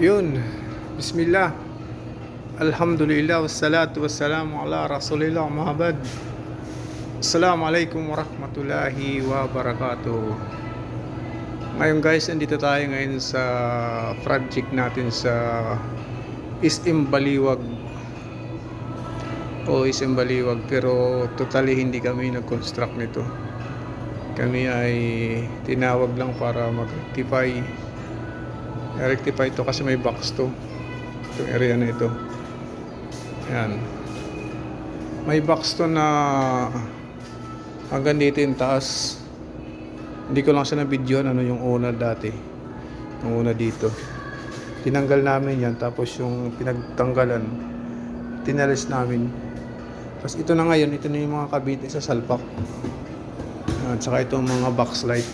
Yun, Bismillah, Alhamdulillah, wassalatu wassalamu ala Rasulillah, Muhammad. Assalamualaikum warahmatullahi wabarakatuh. Ngayon guys, nandito tayo ngayon sa project natin sa SM Baliwag SM Baliwag, pero totally hindi kami nag-construct nito. Kami ay tinawag lang para mag-rectify ito kasi may box to itong area na ito. Ayan, may box to na hanggang dito yung taas. Hindi ko lang siya na-videoan ano yung una dati, yung una dito. Tinanggal namin yan, tapos yung pinagtanggalan tinalis namin. Tapos ito na ngayon, ito na yung mga kabite sa salpak. At saka itong mga box light,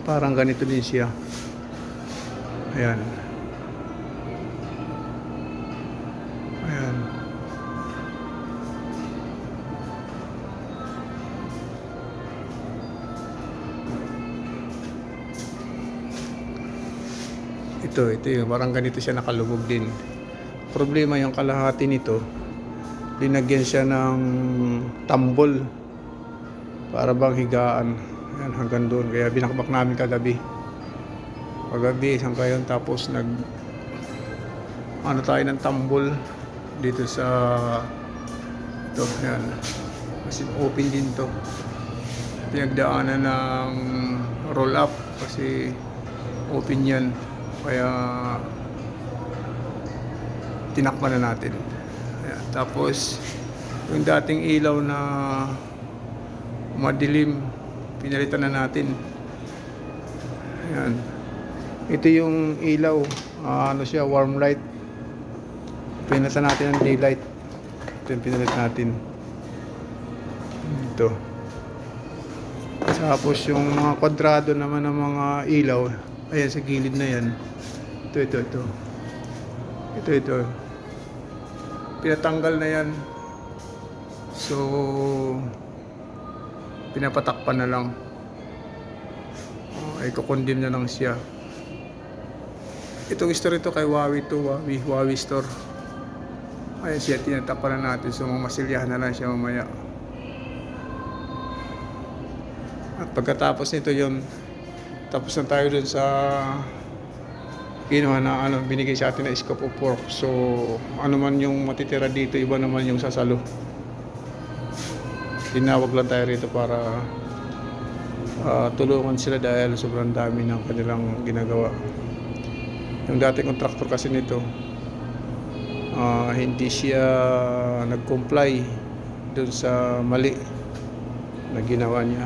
parang ganito din siya. Ayan. Ayan. Ito yung parang ganito siya nakalubog din. Problema yung kalahati nito, linagyan siya ng tambol para bang higaan. Ayan, hanggang doon. Kaya binakbak namin kagabi. Isang kayon, tapos tayo ng tambol dito sa ito. Ayan, kasi open din to, pinagdaanan ng roll up kasi open yan, kaya tinakpan na natin. Ayan, tapos yung dating ilaw na madilim, pinalitan na natin. Ayan, ito yung ilaw, siya, warm light. Pinalitan natin ang daylight. Ito yung pinalit natin. Ito. Tapos yung mga kwadrado naman ng mga ilaw, ayan sa gilid na yan. Ito. Pinatanggal na yan. So, pinapatakpan na lang. Ay kukondim na lang siya. Itong store ito kay Huawei store. Ayan siya, tinatapan na natin. So mamasilyahan na lang siya mamaya. At pagkatapos nito yun, tapos na tayo dun sa kinuha na binigay sa atin na scope of work. So ano man yung matitira dito, iba naman yung sasalo. Tinawag lang tayo rito para tulungan sila dahil sobrang dami ng kanilang ginagawa. Yung dating contractor kasi nito, hindi siya nag-comply dun sa mali na ginawa niya.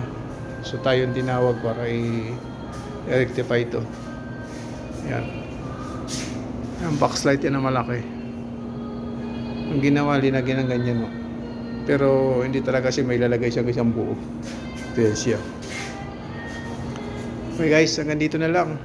So tayo yung tinawag para i-rectify ito. Yan. Yung box light yan na malaki. Ang ginawa, linagyan ng ganyan, no? Pero hindi talaga kasi may lalagay siya isang buo. Ito yan siya. Okay guys, hanggang dito na lang.